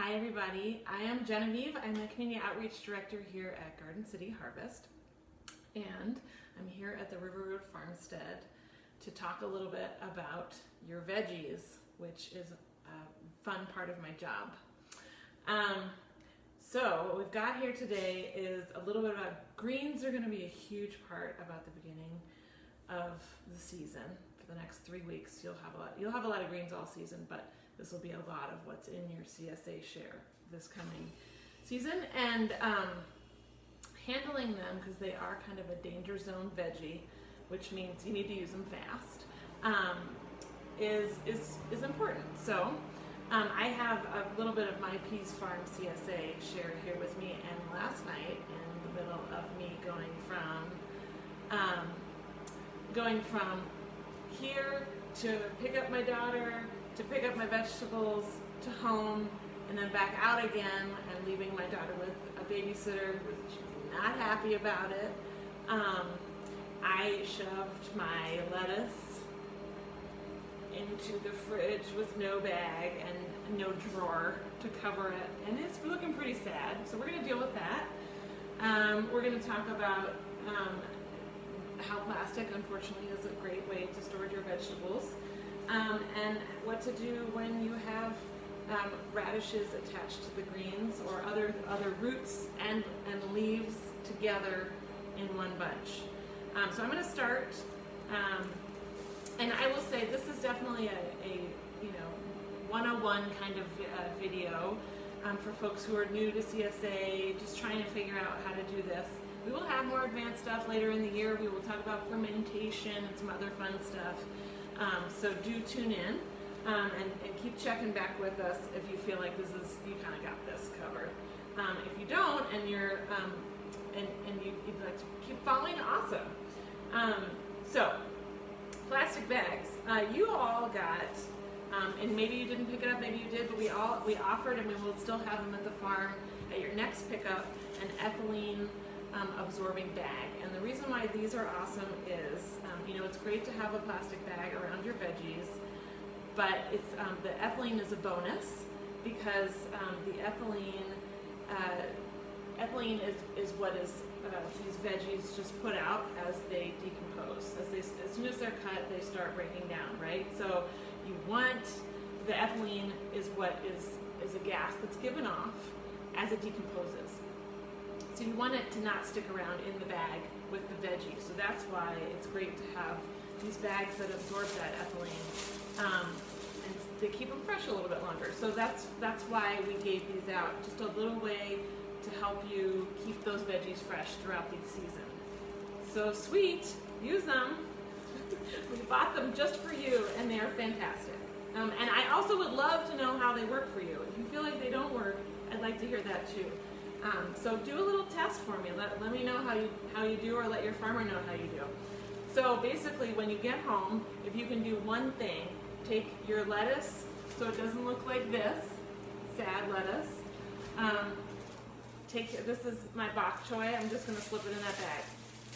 Hi everybody, I am Genevieve. I'm the Community Outreach Director here at Garden City Harvest, and I'm here at the River Road Farmstead to talk a little bit about your veggies, which is a fun part of my job. So what we've got here today is a little bit about greens. Are going to be a huge part about the beginning of the season. For the next 3 weeks, you'll have a lot of greens all season, but this will be a lot of what's in your CSA share this coming season, and handling them, because they are kind of a danger zone veggie, which means you need to use them fast, is important. So I have a little bit of my Peas Farm CSA share here with me, and last night, in the middle of me going from here to pick up my daughter, to pick up my vegetables, to home, and then back out again, and leaving my daughter with a babysitter who's not happy about it. I shoved my lettuce into the fridge with no bag and no drawer to cover it, and it's looking pretty sad, so we're going to deal with that. We're going to talk about how plastic, unfortunately, is a great way to store your vegetables. And what to do when you have radishes attached to the greens, or other roots and leaves together in one bunch. So I'm going to start, and I will say this is definitely a 101 kind of video for folks who are new to CSA, just trying to figure out how to do this. We will have more advanced stuff later in the year. We will talk about fermentation and some other fun stuff. So do tune in and keep checking back with us if you feel like you kind of got this covered. If you don't, and you're and you'd like to keep following, awesome. So plastic bags. You all got, and maybe you didn't pick it up, maybe you did, but we offered, and we will still have them at the farm at your next pickup, an ethylene absorbing bag. And the reason why these are awesome is, it's great to have a plastic bag around your veggies, but it's the ethylene is a bonus, because the ethylene is what is these veggies just put out as they decompose. As soon as they're cut, they start breaking down, right? So you want, the ethylene is what is a gas that's given off as it decomposes. So you want it to not stick around in the bag with the veggie. So that's why it's great to have these bags that absorb that ethylene, and they keep them fresh a little bit longer. So that's why we gave these out, just a little way to help you keep those veggies fresh throughout the season. So sweet, use them. We bought them just for you, and they are fantastic. And I also would love to know how they work for you. If you feel like they don't work, I'd like to hear that too. So do a little test for me. Let me know how you do, or let your farmer know how you do. So basically, when you get home, if you can do one thing, take your lettuce so it doesn't look like this, sad lettuce. This is my bok choy. I'm just going to slip it in that bag.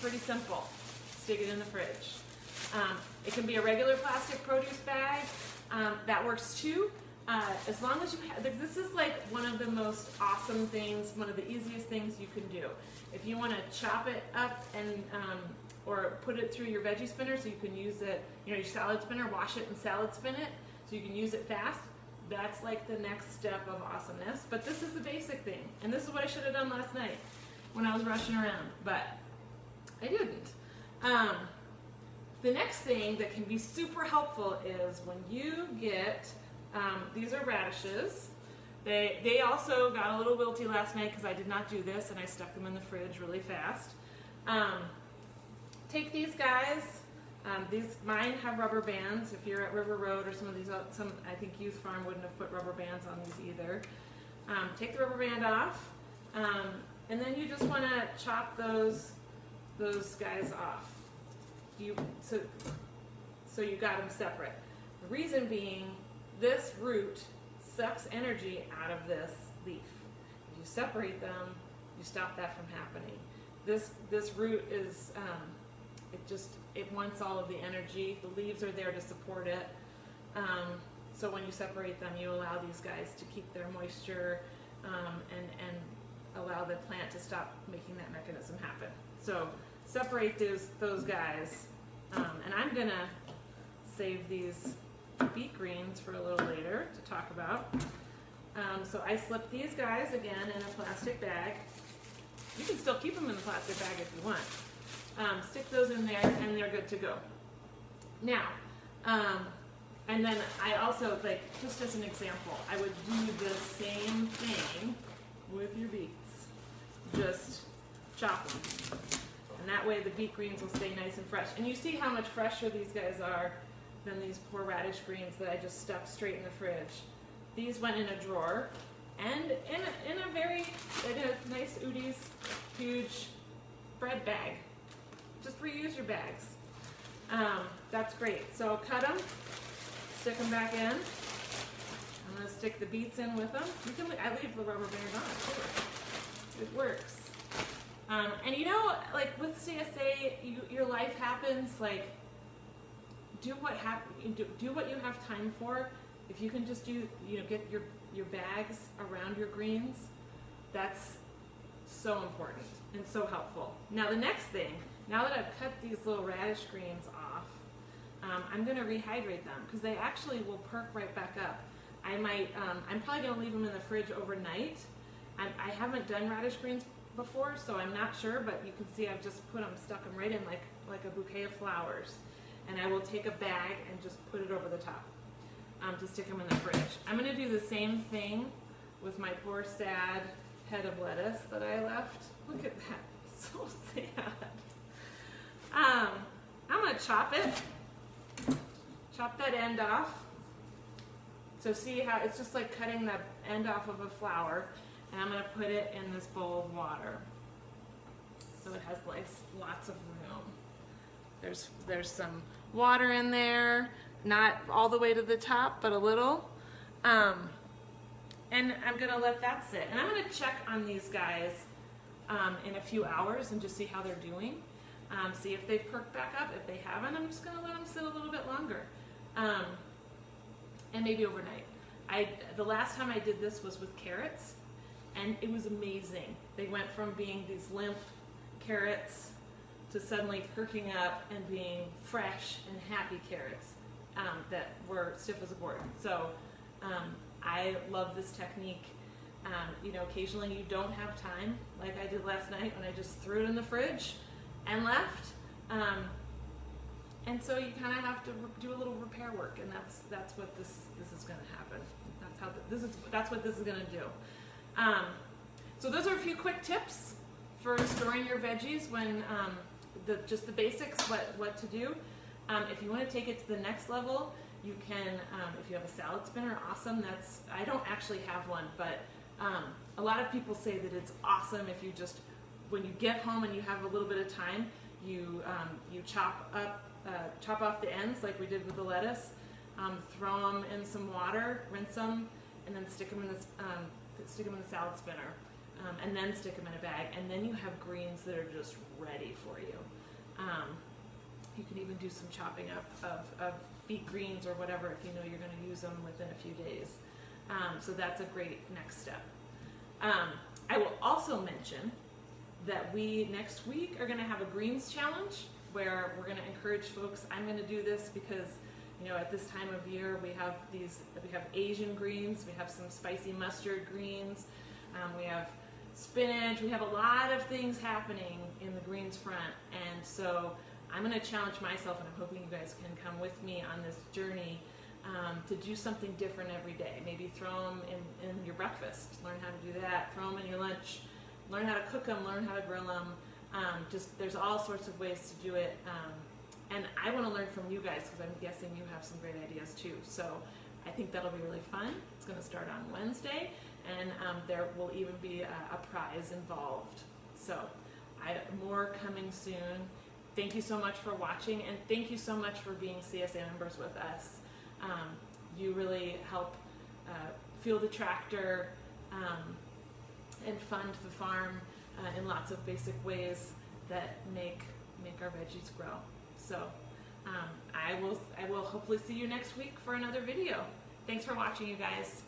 Pretty simple. Stick it in the fridge. It can be a regular plastic produce bag. That works too. As long as you have, this is like one of the most awesome things, one of the easiest things you can do. If you want to chop it up and or put it through your veggie spinner so you can use it, your salad spinner, wash it and salad spin it so you can use it fast, that's like the next step of awesomeness. But this is the basic thing, and this is what I should have done last night when I was rushing around, but I didn't. The next thing that can be super helpful is when you get, these are radishes. They also got a little wilty last night because I did not do this, and I stuck them in the fridge really fast. Take these guys. Mine have rubber bands. If you're at River Road or some I think Youth Farm wouldn't have put rubber bands on these either. Take the rubber band off, and then you just want to chop those guys off. So you got them separate. The reason being, this root sucks energy out of this leaf. If you separate them, you stop that from happening. This root is it wants all of the energy. The leaves are there to support it. So when you separate them, you allow these guys to keep their moisture and allow the plant to stop making that mechanism happen. So separate those guys, and I'm gonna save these beet greens for a little later to talk about. So I slip these guys again in a plastic bag. You can still keep them in the plastic bag if you want. Stick those in there and they're good to go. Now, and then I also, like, just as an example, I would do the same thing with your beets. Just chop them. And that way the beet greens will stay nice and fresh. And you see how much fresher these guys are than these poor radish greens that I just stuck straight in the fridge. These went in a drawer and in a nice Udi's huge bread bag. Just reuse your bags. That's great. So cut them, stick them back in. I'm gonna stick the beets in with them. I leave the rubber band on too. It works. And you know, like with CSA, your life happens. Like, do what you have time for. If you can just get your bags around your greens, that's so important and so helpful. Now the next thing, now that I've cut these little radish greens off, I'm going to rehydrate them because they actually will perk right back up. I'm probably going to leave them in the fridge overnight. I haven't done radish greens before, so I'm not sure, but you can see I've just stuck them right in like a bouquet of flowers. And I will take a bag and just put it over the top to stick them in the fridge. I'm going to do the same thing with my poor sad head of lettuce that I left. Look at that, so sad. I'm going to chop it. Chop that end off. So see how it's just like cutting the end off of a flower, and I'm going to put it in this bowl of water. So it has like lots of room. There's some water in there, not all the way to the top, but a little. And I'm gonna let that sit. And I'm gonna check on these guys in a few hours and just see how they're doing. See if they've perked back up. If they haven't, I'm just gonna let them sit a little bit longer. And maybe overnight. The last time I did this was with carrots, and it was amazing. They went from being these limp carrots to suddenly perking up and being fresh and happy carrots that were stiff as a board. So I love this technique. Occasionally you don't have time, like I did last night when I just threw it in the fridge and left. And so you kind of have to do a little repair work, and that's what this is going to happen. That's what this is going to do. So those are a few quick tips for storing your veggies when just the basics, what to do. If you want to take it to the next level, you can, if you have a salad spinner, awesome. I don't actually have one, but a lot of people say that it's awesome if you just, when you get home and you have a little bit of time, you chop off the ends like we did with the lettuce, throw them in some water, rinse them, and then stick them in the salad spinner. And then stick them in a bag, and then you have greens that are just ready for you. You can even do some chopping up of beet greens or whatever if you know you're going to use them within a few days. So that's a great next step. I will also mention that we next week are going to have a greens challenge where we're going to encourage folks. I'm going to do this because at this time of year we have Asian greens, we have some spicy mustard greens, we have spinach, we have a lot of things happening in the greens front, and so I'm going to challenge myself, and I'm hoping you guys can come with me on this journey to do something different every day. Maybe throw them in your breakfast, learn how to do that, throw them in your lunch, learn how to cook them, learn how to grill them. There's all sorts of ways to do it, and I want to learn from you guys because I'm guessing you have some great ideas too. So I think that'll be really fun. It's going to start on Wednesday, and there will even be a prize involved. So more coming soon. Thank you so much for watching, and thank you so much for being CSA members with us. You really help fuel the tractor and fund the farm in lots of basic ways that make our veggies grow. So I will hopefully see you next week for another video. Thanks for watching, you guys.